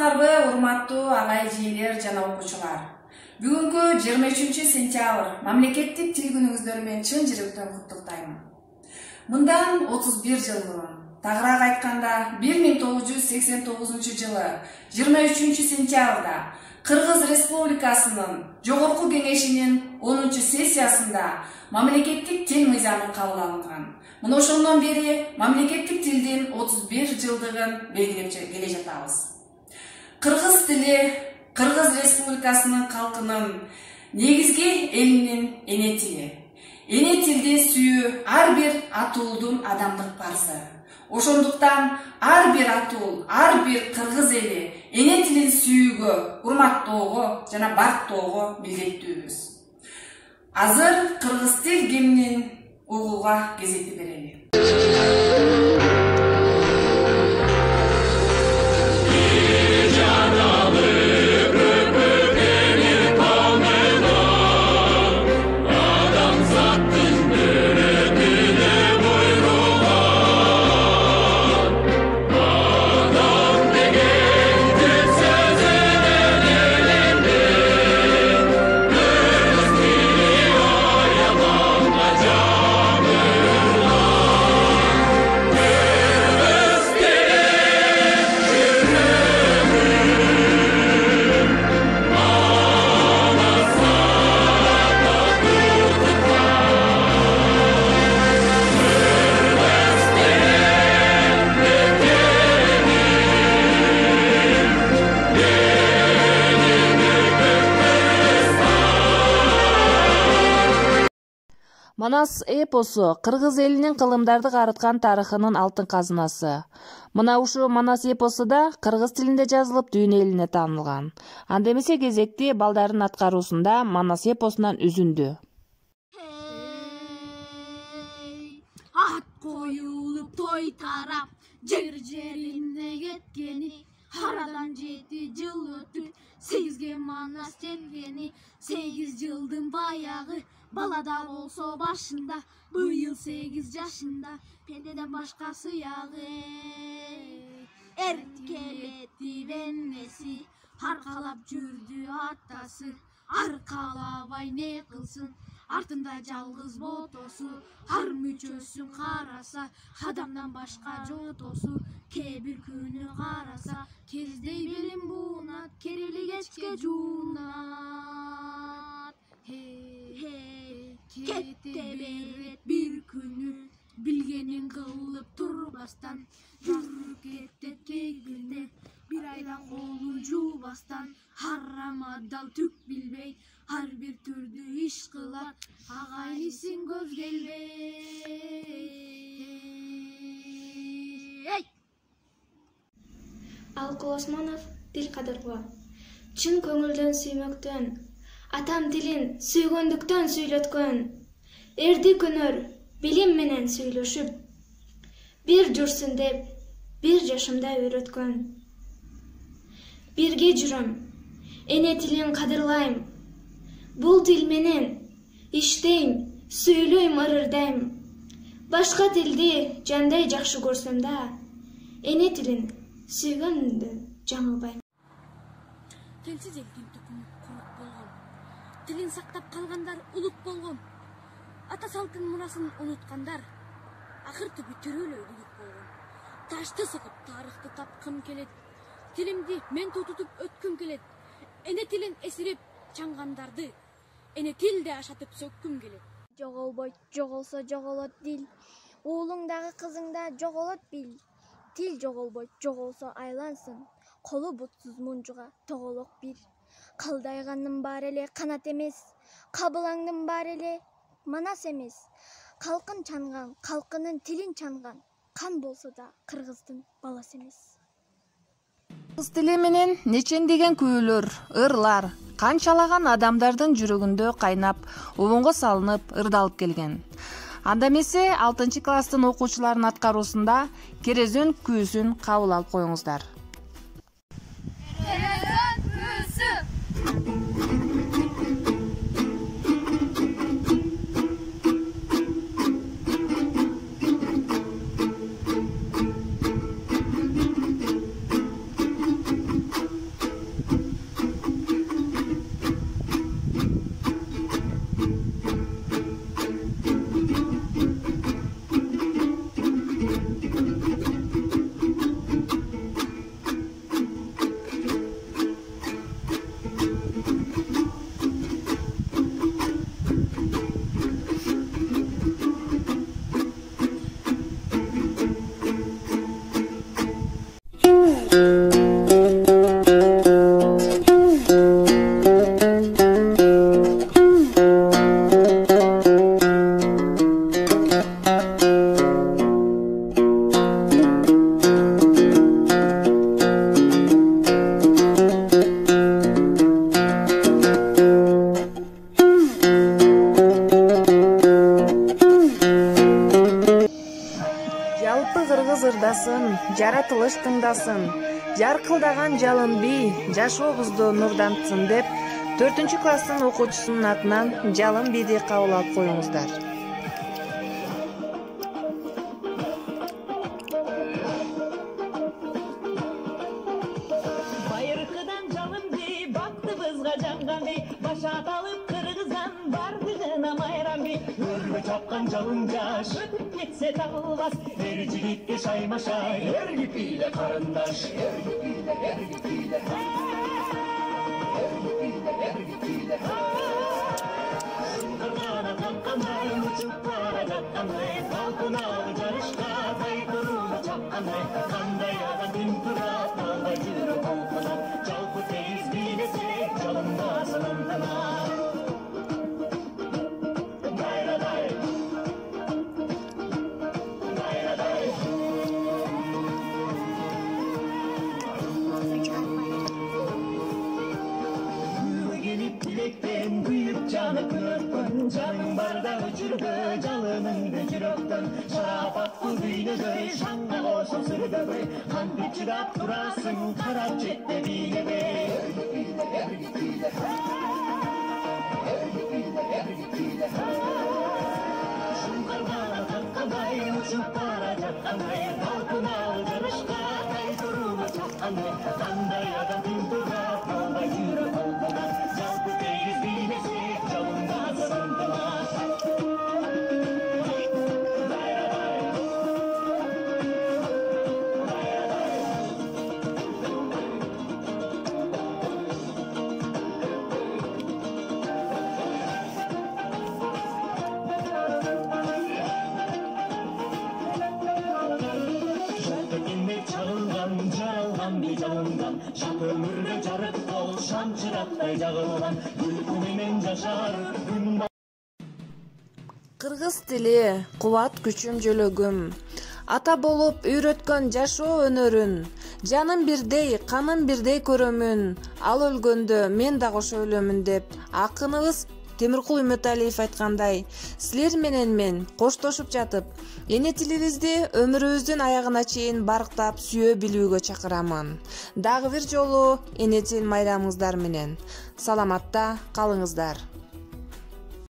Саламатсыңарбы, урматтуу агай жээлер жана окуучулар. Бүгүнкү 23-сентябрь мамлекеттик тил күнүңүздөр менен чын жүрөктөн куттуктайм. Мындан 31 жыл мурун, тагыраак айтканда 1989 жылы 23-сентябрда Кыргыз Республикасынын Жогорку Кеңешинин 10-сессиясында мамлекеттик тил мыйзамы кабыл алынган. Мына ошондон бери мамлекеттик тилдин 31 жылдыгын белгилеп келе жатабыз. Кыргыз тили Кыргыз Республикасынын калкынын негизги элинин эне тили. Эне тилди сүйүү ар бир атуулдун адамдык парызы. Ошондуктан ар бир атуул, ар бир кыргыз эли эне тилин сүйүүгө, урматтоого жана бактоого милдеттүүбүз. Азыр кыргыз тил гимнин угууга кезекти берели. Манас эпосу кыргыз элинин кылымдарды карыткан тарыхынын алтын казынасы. Мына ушу Манас эпосуда кыргыз тилинде жазылып дүйнө элине таанылган. Анда эмесе кезекти балдардын аткаруусунда Манас эпосунан үзүндү. Ат коюлуп той тарап, жер-жерине кеткени, арадан 7 жыл өтүп, 8ге Манас келгени, 8 жылдын баягы балада болсо башында, быйыл 8 жашында, пендеден башка сыягы. Эркелети бенеси, аркалап жүрдү атасы, аркалабай не кылсын, артында жалгыз ботосу, ар мүчөсүн караса, адамдан башка жотосу, кээ бир күнү караса, кездей белин буунат, керели кечке жуунат. Кетте берет бир күнү, билгенин кылып турбастан, жүрүп кетет кей күндө, бир айда колун жуубастан, харам адал түк билбей, ар бир түрдүү иш кылат, агайнысың көз келбей. Алкул Осмонов тил кадырлоо. Чын көңүлдөн сүймөктөн, атам тилин сүйгөндүктөн сүйлөткөн, эрди күнөр билим менен сүйлөшүп, бир жүрсүн деп, бир жашымда үйрөткөн. Бирге жүрөм, эне тилин кадырлайм, бул тил менен иштейм, сүйлөйм, ырырдайм. Башка тилди жандай жакшы көрсөм да, эне тилин сүйгөндө жаңылбайм. Телсиз элдин түкүмү курут болгон, тилин сактап калгандар улут болгон. Ата салтын мурасын унуткандар, акыр түбү тирүүлөй улут болгон. Ташты сыгып тарыхты тапкым келет, тилимди мен тутутуп өткүм келет. Эне тилин эсирип чаңгандарды, эне тилде ашатып сөккүм келет. Жоголбойт, жоголсо жоголот дил, уулуңдагы кызыңда жоголот бил. Тил жоголбойт, жоголсо айлансын, колу бутсуз мунжуга тоголок бир. Калдайгандын баары эле канат эмес, кабылаңдын баары эле Манас эмес. Калкын чанган, калкынын тилин чанган, кан болсо да кыргыздын баласы эмес. Кыргыз тили менен нечендеген күүлөр, ырлар, канчалаган адамдардын жүрөгүндө кайнап, убунго салынып, ырдалып келген. Анда эмесе 6-класстын окуучуларынын аткаруусунда Керезөн күүсүн кабыл алып коюңуздар. Керезөн күүсү. ырдасын, жаратылыш тыңдасын, жаркылдаган жалын бий, жашообузду нурдантсын деп 4-класстын окуучусунун атынан жалын бийди кабыл алып коюңуздар. Байыркыдан жалын бий, бактыбызга жанган бий, баша аталып кыргыздан бардыгына майрам бий. Өргө чапкан жалын жаш, өтүп кетсе табылбас, эр жигитке шаймашай, эргип бийле карындаш, эргип бийле, эргип бийле. Шыңгыргана каккандай, учуп бара жаткандай, талпыналы жарышка тайтырууну чапкандай, кандай адам күн турат, албай жүрөк толкунат, жалпы тез бийлесек жалынбасын ынтымак. Дайрадай, дайрадай. Келип билектен күйүп жанып өрттөн, жаның барда өчүргө жалыныңды жүрөктөн, шарапаттуу дүйнөдөй шаңга кошо сүргөбөй, кантип чыдап турасың карап жетте бийлебей. Шыңгыргана каккандай, учуп бара жаткандай, талпыналы жарышка тайтырууну чапкандай, кандай адам күн турат, албай жүрөк толкунат, жалпы тегиз бийлесек жалынбасын ынтымак. Жаралган бий жалындан, шат өмүргө жарык бол, шам чырактай жагылган, күлкү менен жашар күн. Кыргыз тили кубат күчүм жөлөгүм, ата болуп үйрөткөн жашоо өнөрүн, жаным бирдей, каным бирдей көрөмүн, ал өлгөндө мен да кошо өлөмүн деп акыныбыз Темиркул Үмөталиев айткандай, силер менен мен коштошуп жатып, эне тилибизди өмүрүбүздүн аягына чейин барктап сүйө билүүгө чакырамын. Дагы бир жолу эне тил майрамыңыздар менен саламатта калыңыздар.